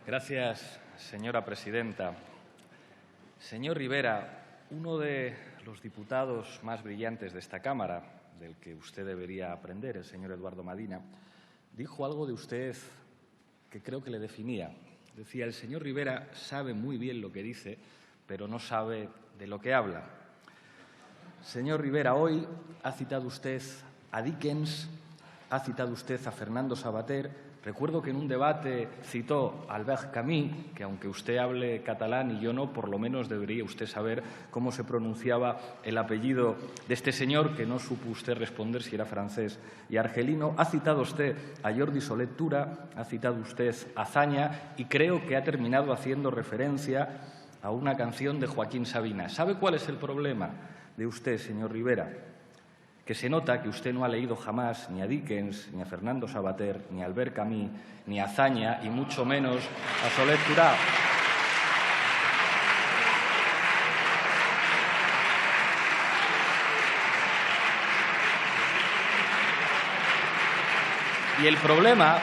Gracias, señora presidenta. Señor Rivera, uno de los diputados más brillantes de esta Cámara, del que usted debería aprender, el señor Eduardo Madina, dijo algo de usted que creo que le definía. Decía, el señor Rivera sabe muy bien lo que dice, pero no sabe de lo que habla. Señor Rivera, hoy ha citado usted a Dickens, ha citado usted a Fernando Savater. Recuerdo que en un debate citó a Albert Camus, que aunque usted hable catalán y yo no, por lo menos debería usted saber cómo se pronunciaba el apellido de este señor, que no supo usted responder si era francés y argelino. Ha citado usted a Jordi Soler Tura, ha citado usted a Azaña y creo que ha terminado haciendo referencia a una canción de Joaquín Sabina. ¿Sabe cuál es el problema de usted, señor Rivera? Que se nota que usted no ha leído jamás ni a Dickens, ni a Fernando Savater, ni a Albert Camus, ni a Azaña, y mucho menos a Soler Tura. Y el problema,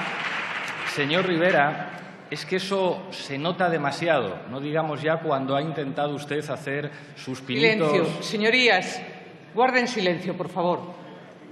señor Rivera, es que eso se nota demasiado, no digamos ya cuando ha intentado usted hacer sus pinitos... Silencio, señorías. Guarden silencio, por favor.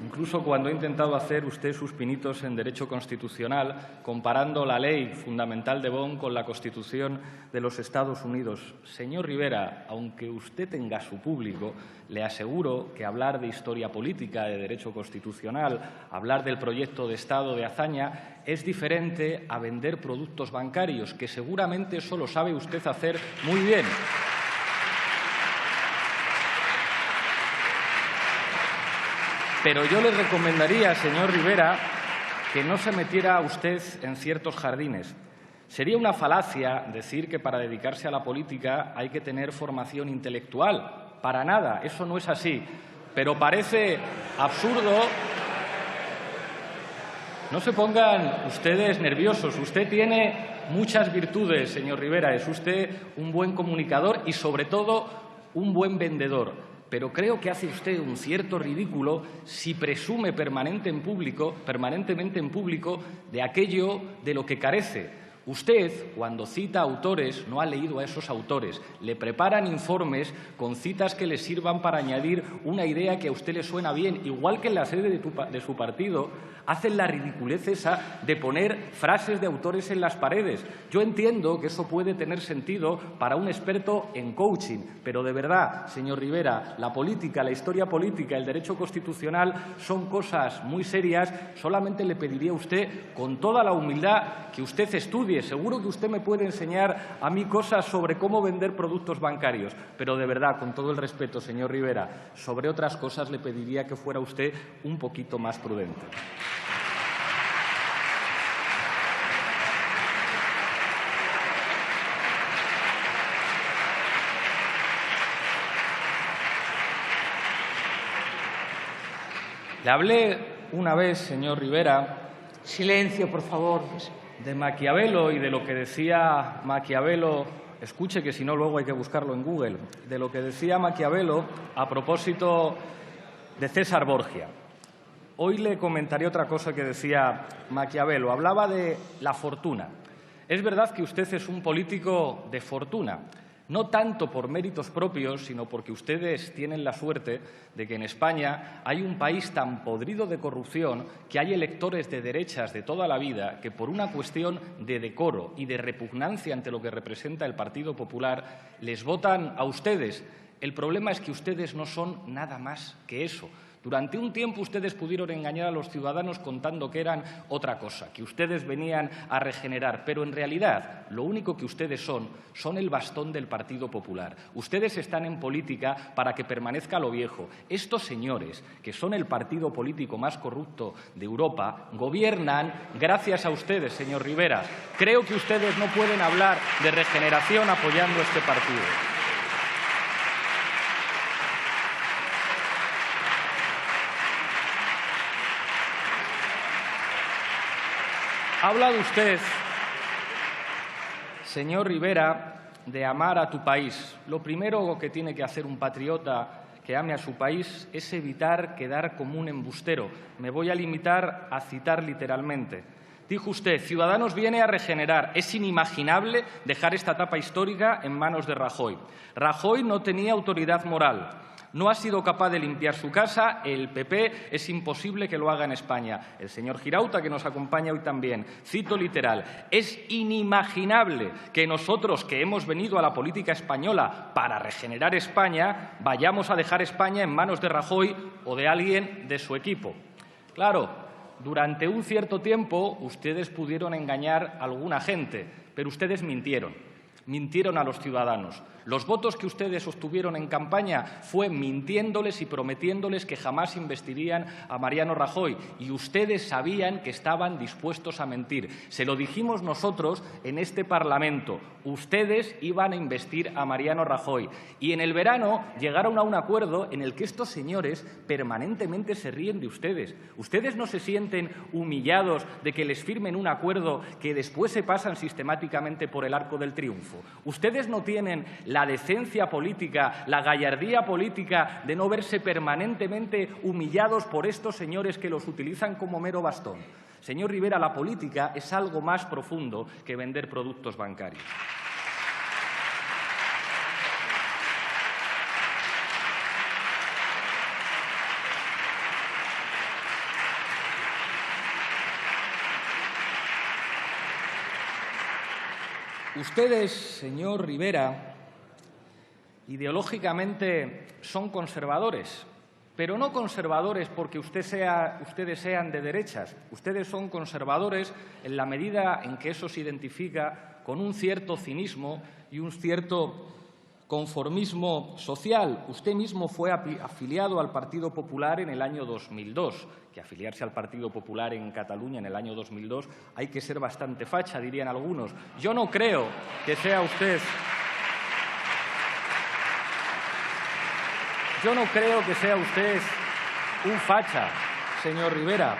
Incluso cuando ha intentado hacer usted sus pinitos en derecho constitucional, comparando la ley fundamental de Bonn con la Constitución de los Estados Unidos. Señor Rivera, aunque usted tenga su público, le aseguro que hablar de historia política, de derecho constitucional, hablar del proyecto de Estado de Azaña, es diferente a vender productos bancarios, que seguramente eso lo sabe usted hacer muy bien. Pero yo le recomendaría, señor Rivera, que no se metiera usted en ciertos jardines. Sería una falacia decir que para dedicarse a la política hay que tener formación intelectual. Para nada, eso no es así. Pero parece absurdo. No se pongan ustedes nerviosos. Usted tiene muchas virtudes, señor Rivera. Es usted un buen comunicador y, sobre todo, un buen vendedor. Pero creo que hace usted un cierto ridículo si presume permanentemente en público de aquello de lo que carece. Usted, cuando cita autores, no ha leído a esos autores. Le preparan informes con citas que le sirvan para añadir una idea que a usted le suena bien. Igual que en la sede de su partido, hacen la ridiculez esa de poner frases de autores en las paredes. Yo entiendo que eso puede tener sentido para un experto en coaching, pero de verdad, señor Rivera, la política, la historia política, el derecho constitucional son cosas muy serias. Solamente le pediría a usted, con toda la humildad, que usted estudie. Seguro que usted me puede enseñar a mí cosas sobre cómo vender productos bancarios, pero de verdad, con todo el respeto, señor Rivera, sobre otras cosas le pediría que fuera usted un poquito más prudente. Le hablé una vez, señor Rivera... Silencio, por favor. De Maquiavelo y de lo que decía Maquiavelo, escuche que si no luego hay que buscarlo en Google, de lo que decía Maquiavelo a propósito de César Borgia. Hoy le comentaré otra cosa que decía Maquiavelo. Hablaba de la fortuna. Es verdad que usted es un político de fortuna, no tanto por méritos propios, sino porque ustedes tienen la suerte de que en España hay un país tan podrido de corrupción que hay electores de derechas de toda la vida que por una cuestión de decoro y de repugnancia ante lo que representa el Partido Popular les votan a ustedes. El problema es que ustedes no son nada más que eso. Durante un tiempo ustedes pudieron engañar a los ciudadanos contando que eran otra cosa, que ustedes venían a regenerar, pero en realidad lo único que ustedes son el bastón del Partido Popular. Ustedes están en política para que permanezca lo viejo. Estos señores, que son el partido político más corrupto de Europa, gobiernan gracias a ustedes, señor Rivera. Creo que ustedes no pueden hablar de regeneración apoyando este partido. Ha hablado usted, señor Rivera, de amar a tu país. Lo primero que tiene que hacer un patriota que ame a su país es evitar quedar como un embustero. Me voy a limitar a citar literalmente. Dijo usted, Ciudadanos viene a regenerar. Es inimaginable dejar esta etapa histórica en manos de Rajoy. Rajoy no tenía autoridad moral. No ha sido capaz de limpiar su casa, el PP es imposible que lo haga en España. El señor Girauta, que nos acompaña hoy también, cito literal, es inimaginable que nosotros, que hemos venido a la política española para regenerar España, vayamos a dejar España en manos de Rajoy o de alguien de su equipo. Claro, durante un cierto tiempo ustedes pudieron engañar a alguna gente, pero ustedes mintieron. Mintieron a los ciudadanos. Los votos que ustedes obtuvieron en campaña fue mintiéndoles y prometiéndoles que jamás investirían a Mariano Rajoy. Y ustedes sabían que estaban dispuestos a mentir. Se lo dijimos nosotros en este Parlamento. Ustedes iban a investir a Mariano Rajoy. Y en el verano llegaron a un acuerdo en el que estos señores permanentemente se ríen de ustedes. Ustedes no se sienten humillados de que les firmen un acuerdo que después se pasan sistemáticamente por el arco del triunfo. Ustedes no tienen la decencia política, la gallardía política de no verse permanentemente humillados por estos señores que los utilizan como mero bastón. Señor Rivera, la política es algo más profundo que vender productos bancarios. Ustedes, señor Rivera, ideológicamente son conservadores, pero no conservadores porque ustedes sean de derechas. Ustedes son conservadores en la medida en que eso se identifica con un cierto cinismo y un cierto conformismo social. Usted mismo fue afiliado al Partido Popular en el año 2002, que afiliarse al Partido Popular en Cataluña en el año 2002 hay que ser bastante facha, dirían algunos. Yo no creo que sea usted... Yo no creo que sea usted un facha, señor Rivera.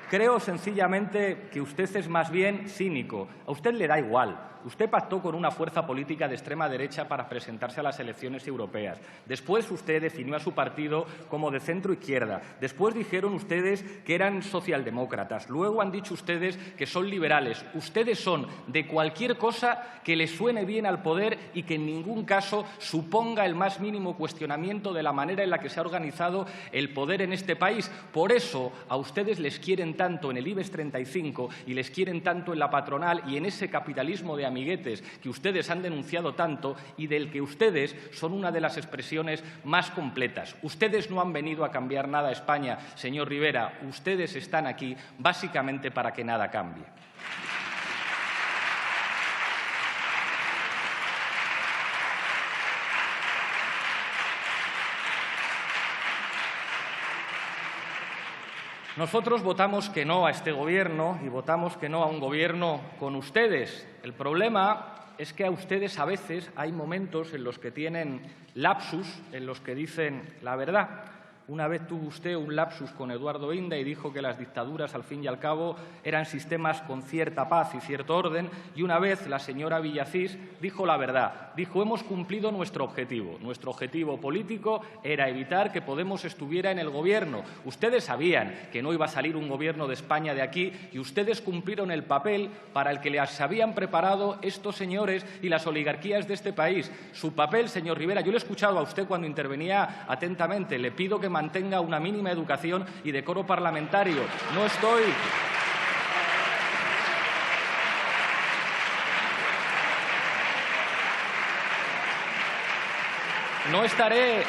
Creo sencillamente que usted es más bien cínico. A usted le da igual. Usted pactó con una fuerza política de extrema derecha para presentarse a las elecciones europeas. Después usted definió a su partido como de centro-izquierda. Después dijeron ustedes que eran socialdemócratas. Luego han dicho ustedes que son liberales. Ustedes son de cualquier cosa que les suene bien al poder y que en ningún caso suponga el más mínimo cuestionamiento de la manera en la que se ha organizado el poder en este país. Por eso a ustedes les quieren tanto en el IBEX 35 y les quieren tanto en la patronal y en ese capitalismo de amiguetes que ustedes han denunciado tanto y del que ustedes son una de las expresiones más completas. Ustedes no han venido a cambiar nada a España, señor Rivera. Ustedes están aquí básicamente para que nada cambie. Nosotros votamos que no a este Gobierno y votamos que no a un Gobierno con ustedes. El problema es que a ustedes a veces hay momentos en los que tienen lapsus, en los que dicen la verdad. Una vez tuvo usted un lapsus con Eduardo Inda y dijo que las dictaduras, al fin y al cabo, eran sistemas con cierta paz y cierto orden. Y una vez la señora Villacís dijo la verdad. Dijo, hemos cumplido nuestro objetivo. Nuestro objetivo político era evitar que Podemos estuviera en el Gobierno. Ustedes sabían que no iba a salir un Gobierno de España de aquí y ustedes cumplieron el papel para el que les habían preparado estos señores y las oligarquías de este país. Su papel, señor Rivera, yo le he escuchado a usted cuando intervenía atentamente. Le pido que mantenga una mínima educación y decoro parlamentario. No estaré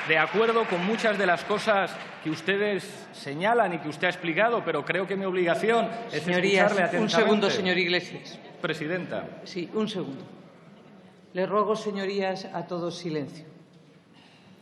de acuerdo con muchas de las cosas que ustedes señalan y que usted ha explicado, pero creo que mi obligación es escucharle atentamente. Un segundo, señor Iglesias. Presidenta. Sí, un segundo. Le ruego, señorías, a todos silencio.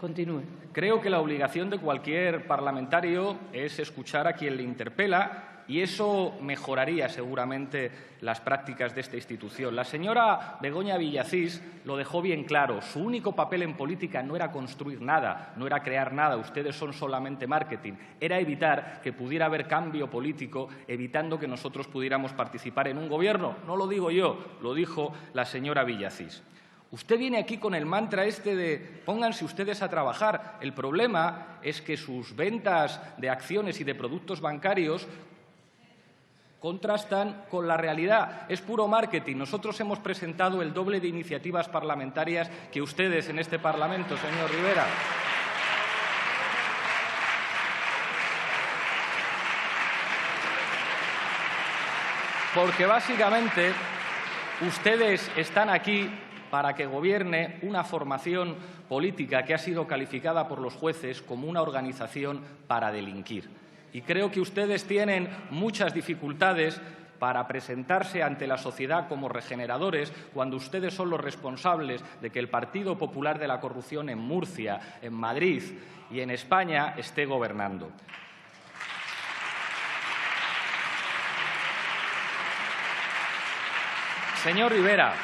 Continúe. Creo que la obligación de cualquier parlamentario es escuchar a quien le interpela y eso mejoraría seguramente las prácticas de esta institución. La señora Begoña Villacís lo dejó bien claro. Su único papel en política no era construir nada, no era crear nada. Ustedes son solamente marketing. Era evitar que pudiera haber cambio político, evitando que nosotros pudiéramos participar en un gobierno. No lo digo yo, lo dijo la señora Villacís. Usted viene aquí con el mantra este de pónganse ustedes a trabajar. El problema es que sus ventas de acciones y de productos bancarios contrastan con la realidad. Es puro marketing. Nosotros hemos presentado el doble de iniciativas parlamentarias que ustedes en este Parlamento, señor Rivera. Porque básicamente ustedes están aquí para que gobierne una formación política que ha sido calificada por los jueces como una organización para delinquir. Y creo que ustedes tienen muchas dificultades para presentarse ante la sociedad como regeneradores cuando ustedes son los responsables de que el Partido Popular de la Corrupción en Murcia, en Madrid y en España esté gobernando. Señor Rivera,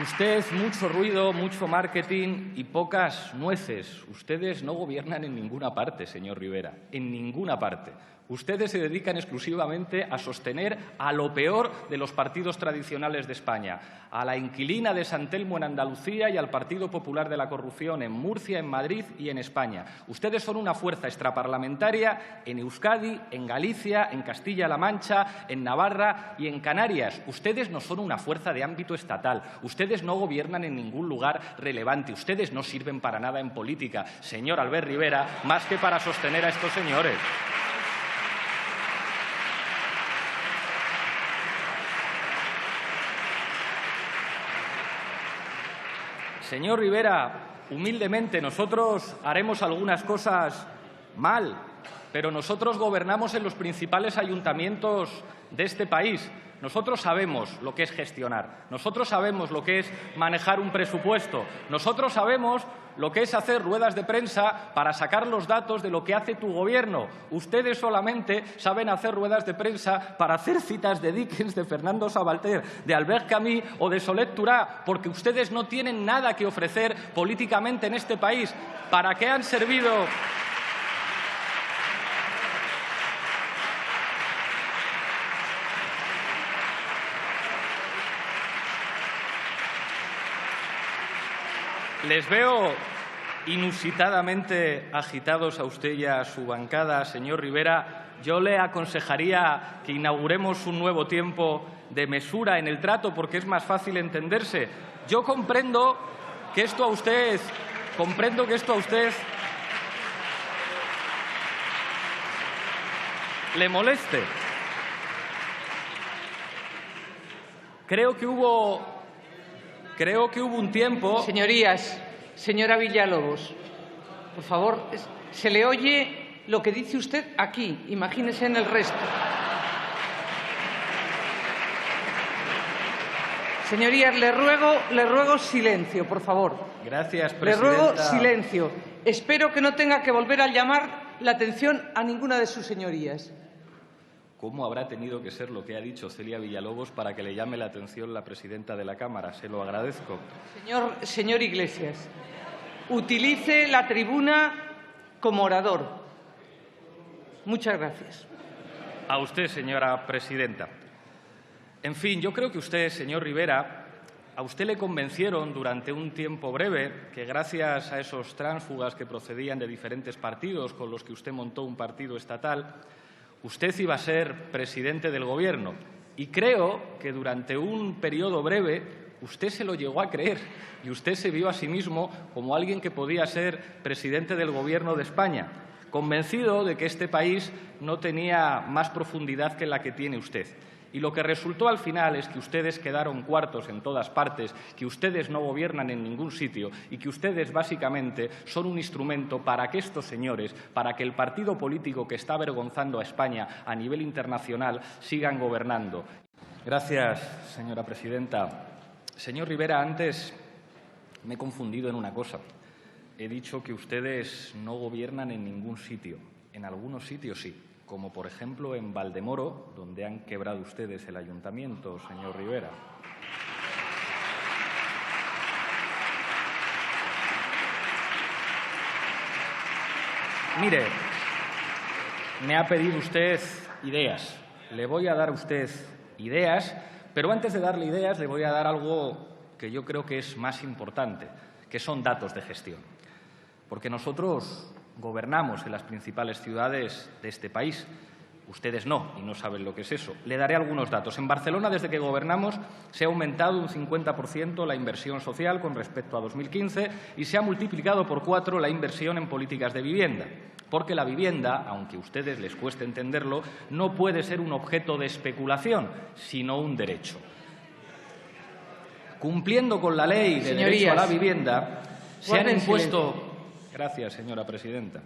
usted mucho ruido, mucho marketing y pocas nueces. Ustedes no gobiernan en ninguna parte, señor Rivera, en ninguna parte. Ustedes se dedican exclusivamente a sostener a lo peor de los partidos tradicionales de España, a la inquilina de San Telmo en Andalucía y al Partido Popular de la Corrupción en Murcia, en Madrid y en España. Ustedes son una fuerza extraparlamentaria en Euskadi, en Galicia, en Castilla-La Mancha, en Navarra y en Canarias. Ustedes no son una fuerza de ámbito estatal. Ustedes no gobiernan en ningún lugar relevante. Ustedes no sirven para nada en política, señor Albert Rivera, más que para sostener a estos señores. Señor Rivera, humildemente, nosotros haremos algunas cosas mal, pero nosotros gobernamos en los principales ayuntamientos de este país. Nosotros sabemos lo que es gestionar, nosotros sabemos lo que es manejar un presupuesto, nosotros sabemos lo que es hacer ruedas de prensa para sacar los datos de lo que hace tu gobierno. Ustedes solamente saben hacer ruedas de prensa para hacer citas de Dickens, de Fernando Savater, de Albert Camus o de Solet Turá, porque ustedes no tienen nada que ofrecer políticamente en este país. ¿Para qué han servido? Les veo inusitadamente agitados a usted y a su bancada, señor Rivera. Yo le aconsejaría que inauguremos un nuevo tiempo de mesura en el trato, porque es más fácil entenderse. Yo comprendo que esto a usted le moleste. Creo que hubo un tiempo. Señorías, señora Villalobos, por favor, se le oye lo que dice usted aquí, imagínese en el resto. Señorías, le ruego silencio, por favor. Gracias, presidenta. Le ruego silencio. Espero que no tenga que volver a llamar la atención a ninguna de sus señorías. ¿Cómo habrá tenido que ser lo que ha dicho Celia Villalobos para que le llame la atención la presidenta de la Cámara? Se lo agradezco. Señor Iglesias, utilice la tribuna como orador. Muchas gracias. A usted, señora presidenta. En fin, yo creo que usted, señor Rivera, a usted le convencieron durante un tiempo breve que gracias a esos tránsfugas que procedían de diferentes partidos con los que usted montó un partido estatal, usted iba a ser presidente del Gobierno. Y creo que durante un periodo breve usted se lo llegó a creer y usted se vio a sí mismo como alguien que podía ser presidente del Gobierno de España, convencido de que este país no tenía más profundidad que la que tiene usted. Y lo que resultó al final es que ustedes quedaron cuartos en todas partes, que ustedes no gobiernan en ningún sitio y que ustedes básicamente son un instrumento para que estos señores, para que el partido político que está avergonzando a España a nivel internacional, sigan gobernando. Gracias, señora presidenta. Señor Rivera, antes me he confundido en una cosa. He dicho que ustedes no gobiernan en ningún sitio. En algunos sitios sí, como por ejemplo en Valdemoro, donde han quebrado ustedes el ayuntamiento, señor Rivera. Mire, me ha pedido usted ideas. Le voy a dar a usted ideas, pero antes de darle ideas le voy a dar algo que yo creo que es más importante, que son datos de gestión. Porque nosotros gobernamos en las principales ciudades de este país. Ustedes no, y no saben lo que es eso. Le daré algunos datos. En Barcelona, desde que gobernamos, se ha aumentado un 50% la inversión social con respecto a 2015 y se ha multiplicado por 4 la inversión en políticas de vivienda. Porque la vivienda, aunque a ustedes les cueste entenderlo, no puede ser un objeto de especulación, sino un derecho. Cumpliendo con la ley de derecho a la vivienda, se han impuesto... Gracias, señora presidenta.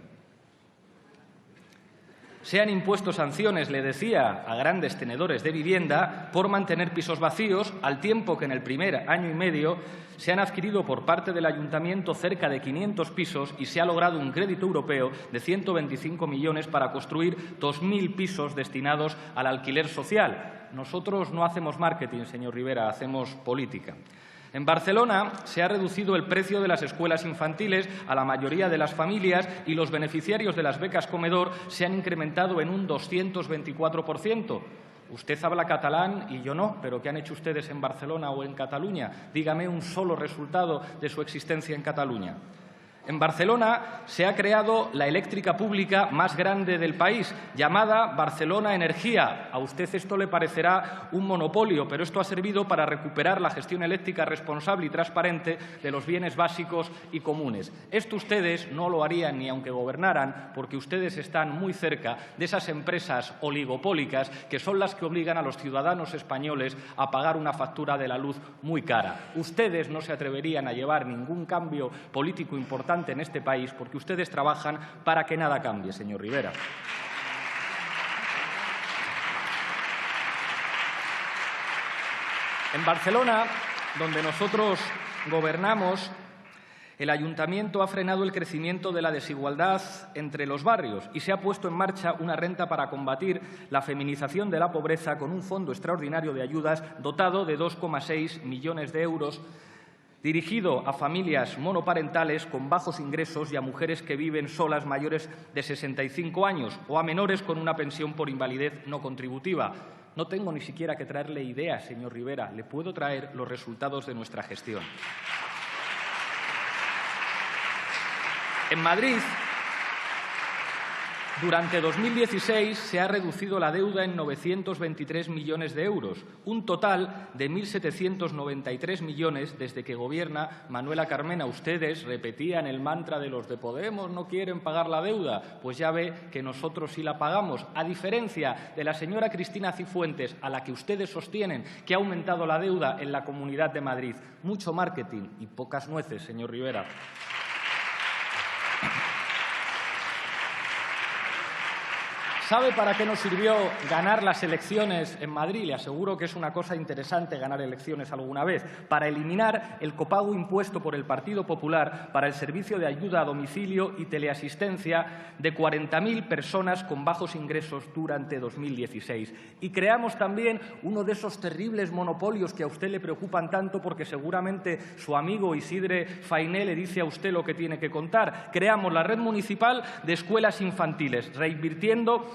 Se han impuesto sanciones, le decía, a grandes tenedores de vivienda por mantener pisos vacíos, al tiempo que en el primer año y medio se han adquirido por parte del Ayuntamiento cerca de 500 pisos y se ha logrado un crédito europeo de 125 millones para construir 2.000 pisos destinados al alquiler social. Nosotros no hacemos marketing, señor Rivera, hacemos política. En Barcelona se ha reducido el precio de las escuelas infantiles a la mayoría de las familias y los beneficiarios de las becas comedor se han incrementado en un 224%. Usted habla catalán y yo no, pero ¿qué han hecho ustedes en Barcelona o en Cataluña? Dígame un solo resultado de su existencia en Cataluña. En Barcelona se ha creado la eléctrica pública más grande del país, llamada Barcelona Energía. A usted esto le parecerá un monopolio, pero esto ha servido para recuperar la gestión eléctrica responsable y transparente de los bienes básicos y comunes. Esto ustedes no lo harían ni aunque gobernaran, porque ustedes están muy cerca de esas empresas oligopólicas que son las que obligan a los ciudadanos españoles a pagar una factura de la luz muy cara. Ustedes no se atreverían a llevar ningún cambio político importante en este país porque ustedes trabajan para que nada cambie, señor Rivera. En Barcelona, donde nosotros gobernamos, el Ayuntamiento ha frenado el crecimiento de la desigualdad entre los barrios y se ha puesto en marcha una renta para combatir la feminización de la pobreza con un fondo extraordinario de ayudas dotado de 2,6 millones de euros dirigido a familias monoparentales con bajos ingresos y a mujeres que viven solas mayores de 65 años o a menores con una pensión por invalidez no contributiva. No tengo ni siquiera que traerle ideas, señor Rivera. Le puedo traer los resultados de nuestra gestión. En Madrid, durante 2016 se ha reducido la deuda en 923 millones de euros, un total de 1.793 millones desde que gobierna Manuela Carmena. Ustedes repetían el mantra de los de Podemos, no quieren pagar la deuda. Pues ya ve que nosotros sí la pagamos, a diferencia de la señora Cristina Cifuentes, a la que ustedes sostienen que ha aumentado la deuda en la Comunidad de Madrid. Mucho marketing y pocas nueces, señor Rivera. ¿Sabe para qué nos sirvió ganar las elecciones en Madrid? Le aseguro que es una cosa interesante ganar elecciones alguna vez. Para eliminar el copago impuesto por el Partido Popular para el servicio de ayuda a domicilio y teleasistencia de 40.000 personas con bajos ingresos durante 2016. Y creamos también uno de esos terribles monopolios que a usted le preocupan tanto porque seguramente su amigo Isidre Fainé le dice a usted lo que tiene que contar. Creamos la red municipal de escuelas infantiles, revirtiendo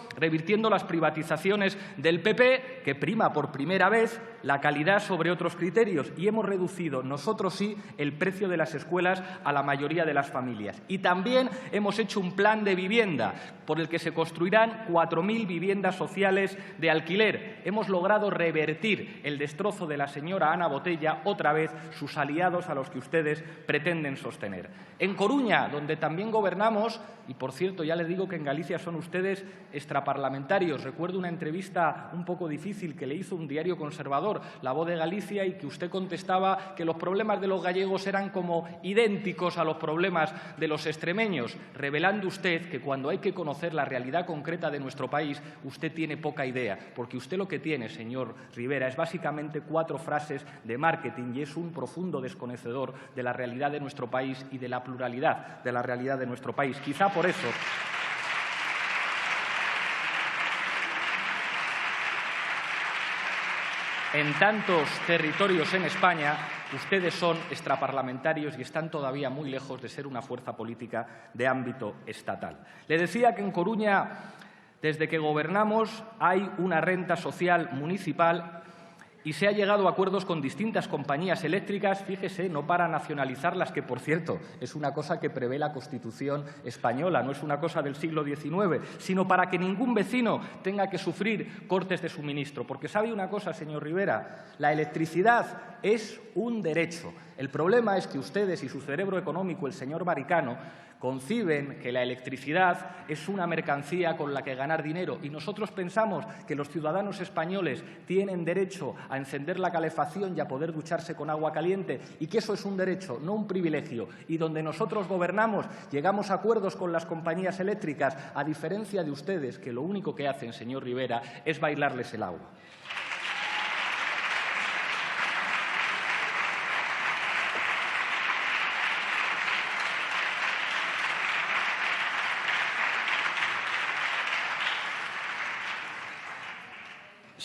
las privatizaciones del PP, que prima por primera vez la calidad sobre otros criterios, y hemos reducido, nosotros sí, el precio de las escuelas a la mayoría de las familias. Y también hemos hecho un plan de vivienda por el que se construirán 4.000 viviendas sociales de alquiler. Hemos logrado revertir el destrozo de la señora Ana Botella, otra vez sus aliados a los que ustedes pretenden sostener. En Coruña, donde también gobernamos, y por cierto, ya les digo que en Galicia son ustedes extraparlamentarios. Recuerdo una entrevista un poco difícil que le hizo un diario conservador, La Voz de Galicia, y que usted contestaba que los problemas de los gallegos eran como idénticos a los problemas de los extremeños, revelando usted que cuando hay que conocer la realidad concreta de nuestro país, usted tiene poca idea, porque usted lo que tiene, señor Rivera, es básicamente 4 frases de marketing y es un profundo desconocedor de la realidad de nuestro país y de la pluralidad de la realidad de nuestro país. Quizá por eso en tantos territorios en España, ustedes son extraparlamentarios y están todavía muy lejos de ser una fuerza política de ámbito estatal. Le decía que en Coruña, desde que gobernamos, hay una renta social municipal y se ha llegado a acuerdos con distintas compañías eléctricas, fíjese, no para nacionalizarlas, que, por cierto, es una cosa que prevé la Constitución española, no es una cosa del siglo XIX, sino para que ningún vecino tenga que sufrir cortes de suministro. Porque sabe una cosa, señor Rivera, la electricidad es un derecho. El problema es que ustedes y su cerebro económico, el señor Maricano, conciben que la electricidad es una mercancía con la que ganar dinero y nosotros pensamos que los ciudadanos españoles tienen derecho a encender la calefacción y a poder ducharse con agua caliente y que eso es un derecho, no un privilegio. Y donde nosotros gobernamos, llegamos a acuerdos con las compañías eléctricas, a diferencia de ustedes, que lo único que hacen, señor Rivera, es bailarles el agua.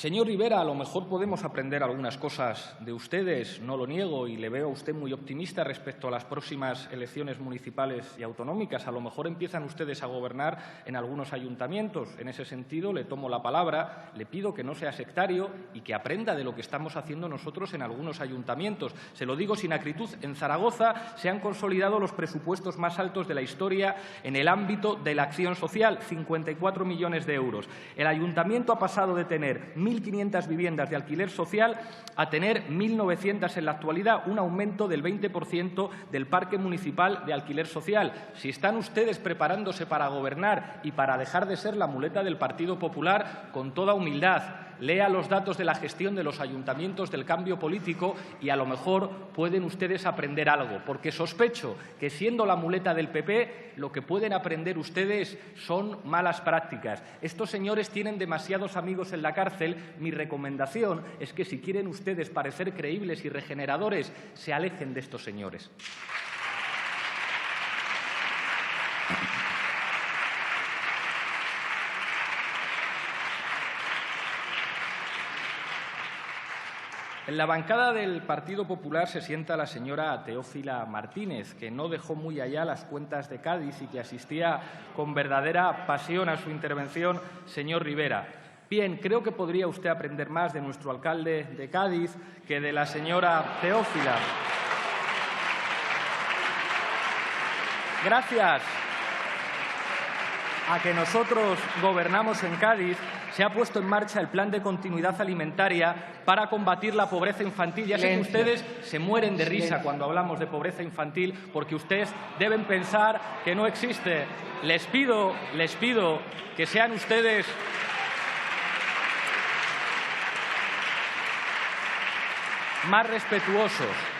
Señor Rivera, a lo mejor podemos aprender algunas cosas de ustedes, no lo niego, y le veo a usted muy optimista respecto a las próximas elecciones municipales y autonómicas. A lo mejor empiezan ustedes a gobernar en algunos ayuntamientos. En ese sentido, le tomo la palabra, le pido que no sea sectario y que aprenda de lo que estamos haciendo nosotros en algunos ayuntamientos. Se lo digo sin acritud, en Zaragoza se han consolidado los presupuestos más altos de la historia en el ámbito de la acción social, 54 millones de euros. El ayuntamiento ha pasado de tener 1.500 viviendas de alquiler social a tener 1.900 en la actualidad, un aumento del 20% del parque municipal de alquiler social. Si están ustedes preparándose para gobernar y para dejar de ser la muleta del Partido Popular, con toda humildad, lea los datos de la gestión de los ayuntamientos del cambio político y a lo mejor pueden ustedes aprender algo, porque sospecho que siendo la muleta del PP lo que pueden aprender ustedes son malas prácticas. Estos señores tienen demasiados amigos en la cárcel. Mi recomendación es que si quieren ustedes parecer creíbles y regeneradores, se alejen de estos señores. En la bancada del Partido Popular se sienta la señora Teófila Martínez, que no dejó muy allá las cuentas de Cádiz y que asistía con verdadera pasión a su intervención, señor Rivera. Bien, creo que podría usted aprender más de nuestro alcalde de Cádiz que de la señora Teófila. Gracias a que nosotros gobernamos en Cádiz, se ha puesto en marcha el Plan de Continuidad Alimentaria para combatir la pobreza infantil. Ya sé que ustedes se mueren de risa cuando hablamos de pobreza infantil porque ustedes deben pensar que no existe. Les pido que sean ustedes más respetuosos.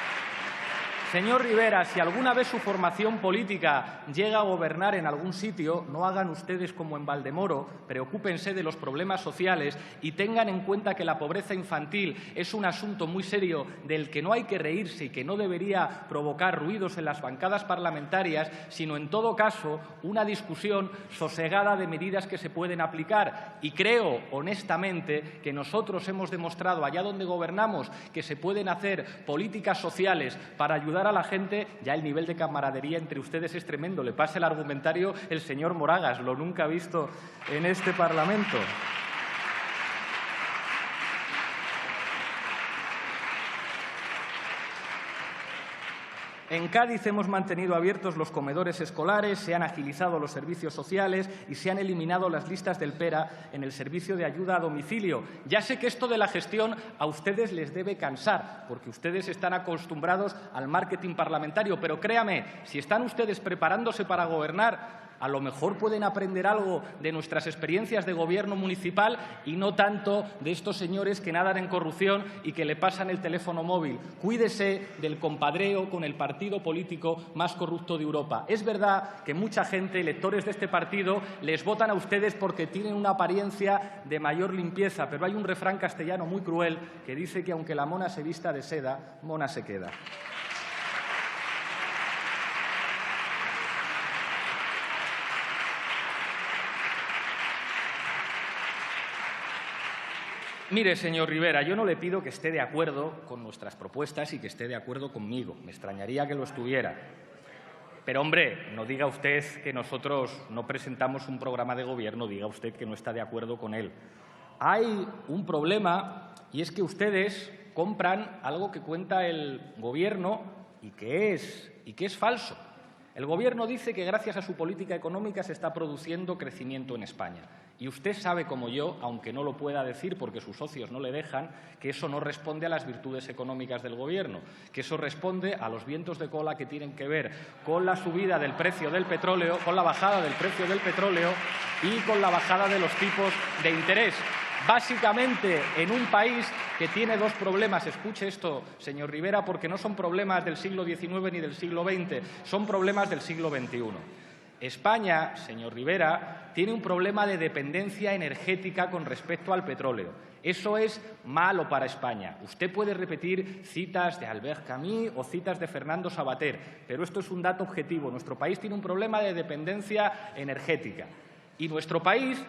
Señor Rivera, si alguna vez su formación política llega a gobernar en algún sitio, no hagan ustedes como en Valdemoro, preocúpense de los problemas sociales y tengan en cuenta que la pobreza infantil es un asunto muy serio del que no hay que reírse y que no debería provocar ruidos en las bancadas parlamentarias, sino en todo caso una discusión sosegada de medidas que se pueden aplicar. Y creo, honestamente, que nosotros hemos demostrado allá donde gobernamos que se pueden hacer políticas sociales para ayudar a la gente. Ya el nivel de camaradería entre ustedes es tremendo. Le pasa el argumentario el señor Moragas, lo nunca visto en este Parlamento. En Cádiz hemos mantenido abiertos los comedores escolares, se han agilizado los servicios sociales y se han eliminado las listas del PERA en el servicio de ayuda a domicilio. Ya sé que esto de la gestión a ustedes les debe cansar, porque ustedes están acostumbrados al marketing parlamentario, pero créame, si están ustedes preparándose para gobernar, a lo mejor pueden aprender algo de nuestras experiencias de gobierno municipal y no tanto de estos señores que nadan en corrupción y que le pasan el teléfono móvil. Cuídese del compadreo con el partido político más corrupto de Europa. Es verdad que mucha gente, electores de este partido, les votan a ustedes porque tienen una apariencia de mayor limpieza, pero hay un refrán castellano muy cruel que dice que aunque la mona se vista de seda, mona se queda. Mire, señor Rivera, yo no le pido que esté de acuerdo con nuestras propuestas y que esté de acuerdo conmigo. Me extrañaría que lo estuviera. Pero, hombre, no diga usted que nosotros no presentamos un programa de gobierno, diga usted que no está de acuerdo con él. hay un problema y es que ustedes compran algo que cuenta el Gobierno y que es falso. El Gobierno dice que gracias a su política económica se está produciendo crecimiento en España. Y usted sabe como yo, aunque no lo pueda decir porque sus socios no le dejan, que eso no responde a las virtudes económicas del Gobierno, que eso responde a los vientos de cola que tienen que ver con la subida del precio del petróleo, con la bajada del precio del petróleo y con la bajada de los tipos de interés. Básicamente, en un país que tiene dos problemas, escuche esto, señor Rivera, porque no son problemas del siglo XIX ni del siglo XX, son problemas del siglo XXI. España, señor Rivera, tiene un problema de dependencia energética con respecto al petróleo. Eso es malo para España. Usted puede repetir citas de Albert Camus o citas de Fernando Savater, pero esto es un dato objetivo. Nuestro país tiene un problema de dependencia energética. Y nuestro país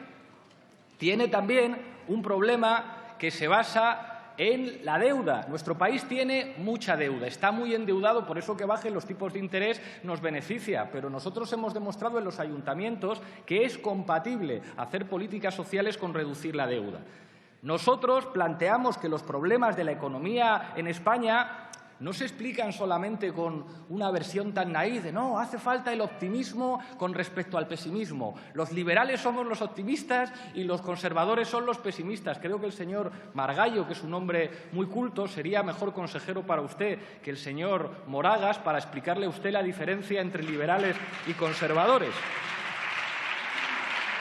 tiene también un problema que se basa en la deuda. Nuestro país tiene mucha deuda, está muy endeudado, por eso que bajen los tipos de interés nos beneficia, pero nosotros hemos demostrado en los ayuntamientos que es compatible hacer políticas sociales con reducir la deuda. Nosotros planteamos que los problemas de la economía en España no se explican solamente con una versión tan naíz de no, hace falta el optimismo con respecto al pesimismo. Los liberales somos los optimistas y los conservadores son los pesimistas. Creo que el señor Margallo, que es un hombre muy culto, sería mejor consejero para usted que el señor Moragas para explicarle a usted la diferencia entre liberales y conservadores.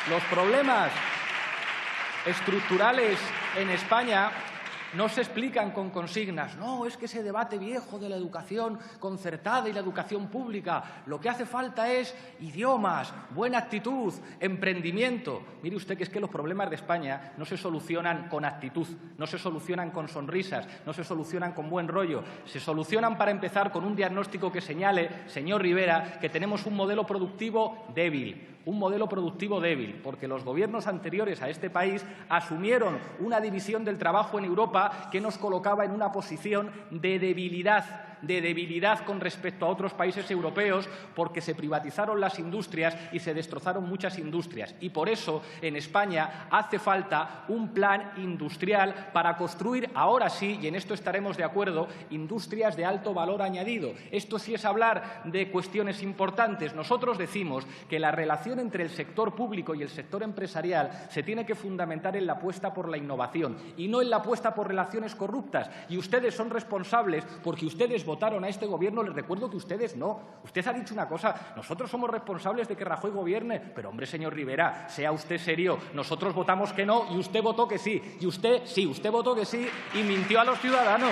Los problemas estructurales en España no se explican con consignas. No, es que ese debate viejo de la educación concertada y la educación pública, lo que hace falta es idiomas, buena actitud, emprendimiento. Mire usted que es que los problemas de España no se solucionan con actitud, no se solucionan con sonrisas, no se solucionan con buen rollo. Se solucionan, para empezar, con un diagnóstico que señale, señor Rivera, que tenemos un modelo productivo débil. Un modelo productivo débil, porque los gobiernos anteriores a este país asumieron una división del trabajo en Europa que nos colocaba en una posición de debilidad con respecto a otros países europeos, porque se privatizaron las industrias y se destrozaron muchas industrias. Y por eso en España hace falta un plan industrial para construir, ahora sí, y en esto estaremos de acuerdo, industrias de alto valor añadido. Esto sí es hablar de cuestiones importantes. Nosotros decimos que la relación entre el sector público y el sector empresarial se tiene que fundamentar en la apuesta por la innovación y no en la apuesta por relaciones corruptas. Y ustedes son responsables porque ustedes votaron a este Gobierno. Les recuerdo que ustedes no. Usted ha dicho una cosa, nosotros somos responsables de que Rajoy gobierne. Pero, hombre, señor Rivera, sea usted serio. Nosotros votamos que no y usted votó que sí. Y usted, sí, usted votó que sí y mintió a los ciudadanos.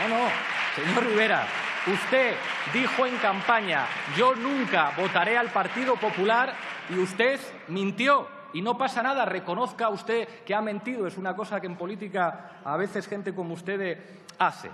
No, señor Rivera. Usted dijo en campaña, yo nunca votaré al Partido Popular, y usted mintió. Y no pasa nada, reconozca usted que ha mentido. Es una cosa que en política a veces gente como usted hace.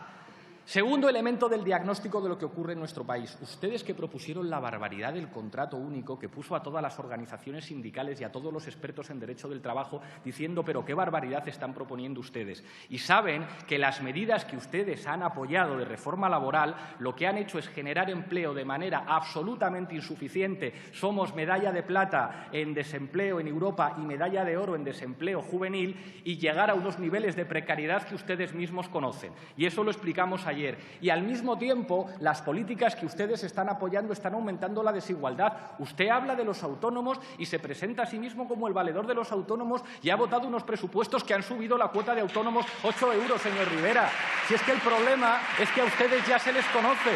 Segundo elemento del diagnóstico de lo que ocurre en nuestro país. Ustedes que propusieron la barbaridad del contrato único, que puso a todas las organizaciones sindicales y a todos los expertos en derecho del trabajo diciendo «pero qué barbaridad están proponiendo ustedes». Y saben que las medidas que ustedes han apoyado de reforma laboral lo que han hecho es generar empleo de manera absolutamente insuficiente. Somos medalla de plata en desempleo en Europa y medalla de oro en desempleo juvenil, y llegar a unos niveles de precariedad que ustedes mismos conocen. Y eso lo explicamos ayer. Y al mismo tiempo, las políticas que ustedes están apoyando están aumentando la desigualdad. Usted habla de los autónomos y se presenta a sí mismo como el valedor de los autónomos y ha votado unos presupuestos que han subido la cuota de autónomos 8 euros, señor Rivera. Si es que el problema es que a ustedes ya se les conoce.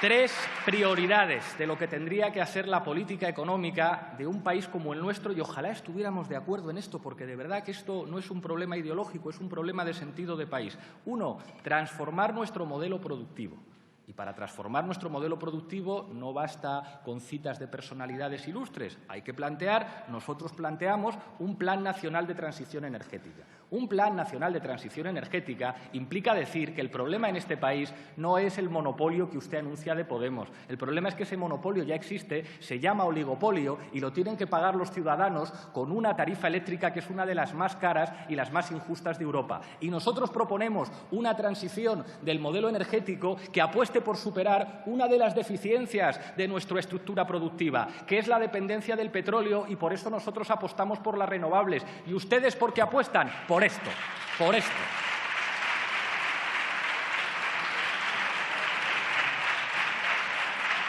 Tres prioridades de lo que tendría que hacer la política económica de un país como el nuestro, y ojalá estuviéramos de acuerdo en esto, porque de verdad que esto no es un problema ideológico, es un problema de sentido de país. Uno, transformar nuestro modelo productivo. Y para transformar nuestro modelo productivo no basta con citas de personalidades ilustres. Hay que plantear, nosotros planteamos, un Plan Nacional de Transición Energética. Un Plan Nacional de Transición Energética implica decir que el problema en este país no es el monopolio que usted anuncia de Podemos. El problema es que ese monopolio ya existe, se llama oligopolio y lo tienen que pagar los ciudadanos con una tarifa eléctrica que es una de las más caras y las más injustas de Europa. Y nosotros proponemos una transición del modelo energético que apueste que por superar una de las deficiencias de nuestra estructura productiva, que es la dependencia del petróleo, y por eso nosotros apostamos por las renovables. ¿Y ustedes por qué apuestan? Por esto, por esto.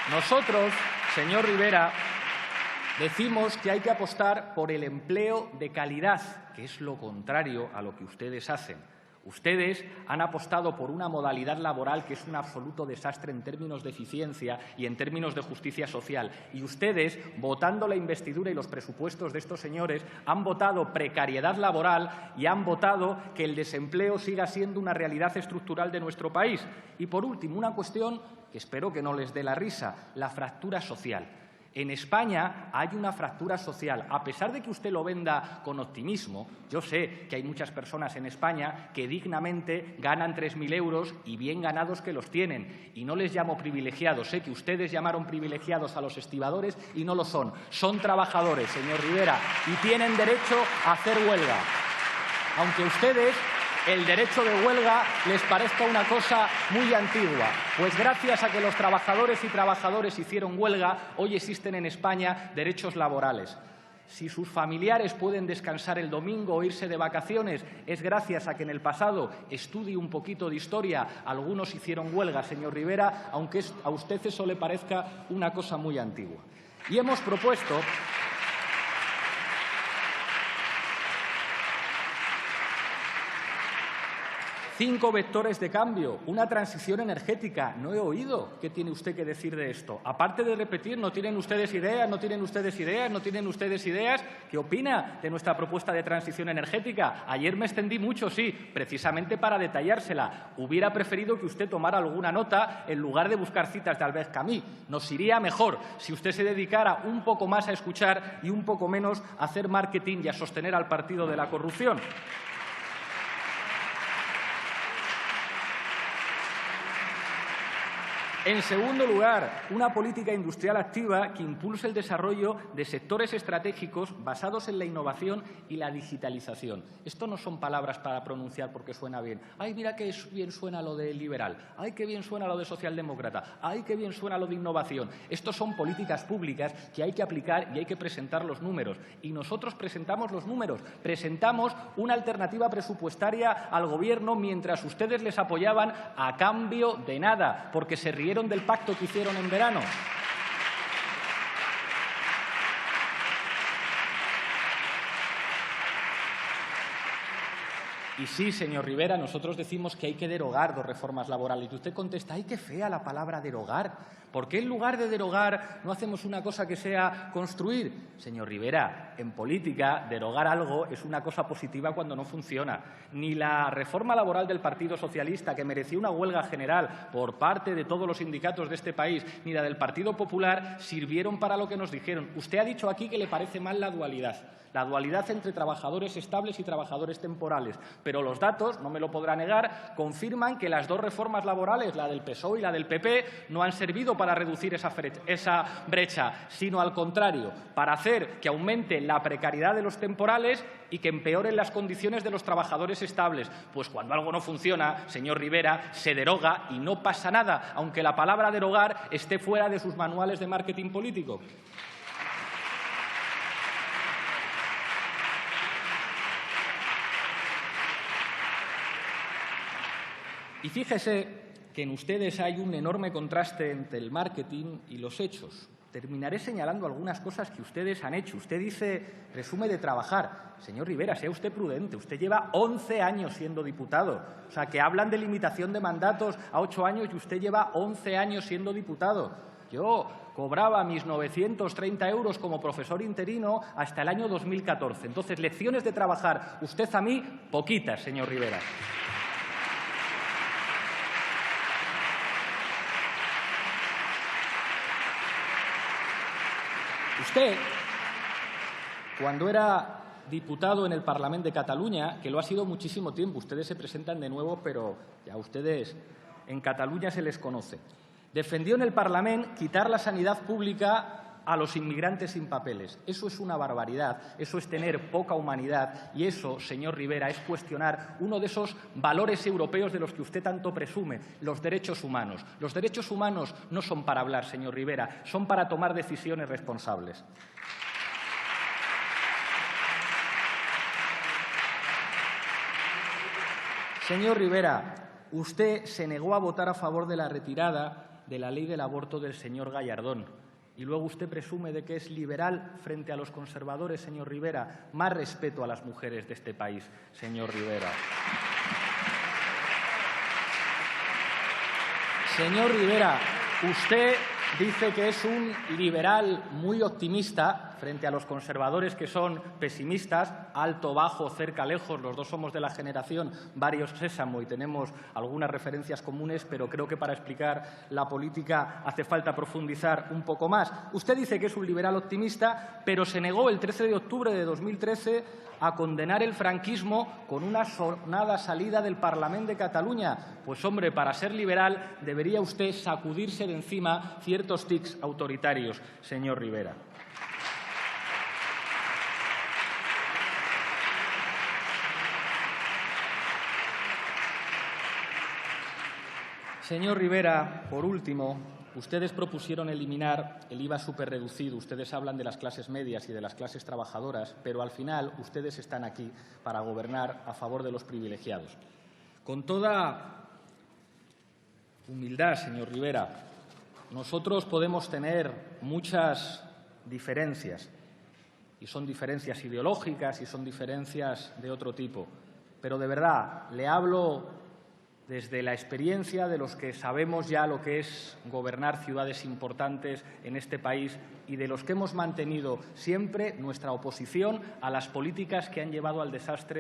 Nosotros, señor Rivera, decimos que hay que apostar por el empleo de calidad, que es lo contrario a lo que ustedes hacen. Ustedes han apostado por una modalidad laboral que es un absoluto desastre en términos de eficiencia y en términos de justicia social. Y ustedes, votando la investidura y los presupuestos de estos señores, han votado precariedad laboral y han votado que el desempleo siga siendo una realidad estructural de nuestro país. Y, por último, una cuestión que espero que no les dé la risa, la fractura social. En España hay una fractura social. A pesar de que usted lo venda con optimismo, yo sé que hay muchas personas en España que dignamente ganan 3.000 euros y bien ganados que los tienen. Y no les llamo privilegiados. Sé que ustedes llamaron privilegiados a los estibadores y no lo son. Son trabajadores, señor Rivera, y tienen derecho a hacer huelga. Aunque ustedes el derecho de huelga les parezca una cosa muy antigua. Pues gracias a que los trabajadores y trabajadoras hicieron huelga, hoy existen en España derechos laborales. Si sus familiares pueden descansar el domingo o irse de vacaciones, es gracias a que en el pasado, estudie un poquito de historia, algunos hicieron huelga, señor Rivera, aunque a usted eso le parezca una cosa muy antigua. Y hemos propuesto 5 vectores de cambio, una transición energética. No he oído qué tiene usted que decir de esto. Aparte de repetir, no tienen ustedes ideas, no tienen ustedes ideas, no tienen ustedes ideas. ¿Qué opina de nuestra propuesta de transición energética? Ayer me extendí mucho, sí, precisamente para detallársela. Hubiera preferido que usted tomara alguna nota en lugar de buscar citas de Albert Camus. Nos iría mejor si usted se dedicara un poco más a escuchar y un poco menos a hacer marketing y a sostener al partido de la corrupción. En segundo lugar, una política industrial activa que impulse el desarrollo de sectores estratégicos basados en la innovación y la digitalización. Esto no son palabras para pronunciar porque suena bien. ¡Ay, mira qué bien suena lo de liberal! ¡Ay, qué bien suena lo de socialdemócrata! ¡Ay, qué bien suena lo de innovación! Estos son políticas públicas que hay que aplicar y hay que presentar los números. Y nosotros presentamos los números. Presentamos una alternativa presupuestaria al Gobierno mientras ustedes les apoyaban a cambio de nada, porque se rieron del pacto que hicieron en verano. Y sí, señor Rivera, nosotros decimos que hay que derogar 2 reformas laborales. Y usted contesta, ¡ay, qué fea la palabra derogar! ¿Por qué en lugar de derogar no hacemos una cosa que sea construir? Señor Rivera, en política, derogar algo es una cosa positiva cuando no funciona. Ni la reforma laboral del Partido Socialista, que mereció una huelga general por parte de todos los sindicatos de este país, ni la del Partido Popular, sirvieron para lo que nos dijeron. Usted ha dicho aquí que le parece mal la dualidad entre trabajadores estables y trabajadores temporales. Pero los datos, no me lo podrá negar, confirman que las 2 reformas laborales, la del PSOE y la del PP, no han servido para reducir esa brecha, sino al contrario, para hacer que aumente la precariedad de los temporales y que empeoren las condiciones de los trabajadores estables. Pues cuando algo no funciona, señor Rivera, se deroga y no pasa nada, aunque la palabra derogar esté fuera de sus manuales de marketing político. Y fíjese que en ustedes hay un enorme contraste entre el marketing y los hechos. Terminaré señalando algunas cosas que ustedes han hecho. Usted dice, presume de trabajar. Señor Rivera, sea usted prudente. Usted lleva 11 años siendo diputado. O sea, que hablan de limitación de mandatos a 8 años y usted lleva 11 años siendo diputado. Yo cobraba mis 930 euros como profesor interino hasta el año 2014. Entonces, lecciones de trabajar, usted a mí, poquitas, señor Rivera. Usted, cuando era diputado en el Parlament de Cataluña, que lo ha sido muchísimo tiempo, ustedes se presentan de nuevo, pero ya ustedes en Cataluña se les conoce, defendió en el Parlament quitar la sanidad pública a los inmigrantes sin papeles. Eso es una barbaridad, eso es tener poca humanidad y eso, señor Rivera, es cuestionar uno de esos valores europeos de los que usted tanto presume, los derechos humanos. Los derechos humanos no son para hablar, señor Rivera, son para tomar decisiones responsables. Señor Rivera, usted se negó a votar a favor de la retirada de la ley del aborto del señor Gallardón. Y luego usted presume de que es liberal frente a los conservadores, señor Rivera. Más respeto a las mujeres de este país, señor Rivera. Señor Rivera, usted dice que es un liberal muy optimista frente a los conservadores que son pesimistas, alto, bajo, cerca, lejos, los dos somos de la generación Barrio Sésamo y tenemos algunas referencias comunes, pero creo que para explicar la política hace falta profundizar un poco más. Usted dice que es un liberal optimista, pero se negó el 13 de octubre de 2013 a condenar el franquismo con una sonada salida del Parlament de Cataluña. Pues, hombre, para ser liberal debería usted sacudirse de encima ciertos tics autoritarios, señor Rivera. Señor Rivera, por último, ustedes propusieron eliminar el IVA superreducido. Ustedes hablan de las clases medias y de las clases trabajadoras, pero al final ustedes están aquí para gobernar a favor de los privilegiados. Con toda humildad, señor Rivera, nosotros podemos tener muchas diferencias, y son diferencias ideológicas y son diferencias de otro tipo, pero de verdad le hablo desde la experiencia de los que sabemos ya lo que es gobernar ciudades importantes en este país y de los que hemos mantenido siempre nuestra oposición a las políticas que han llevado al desastre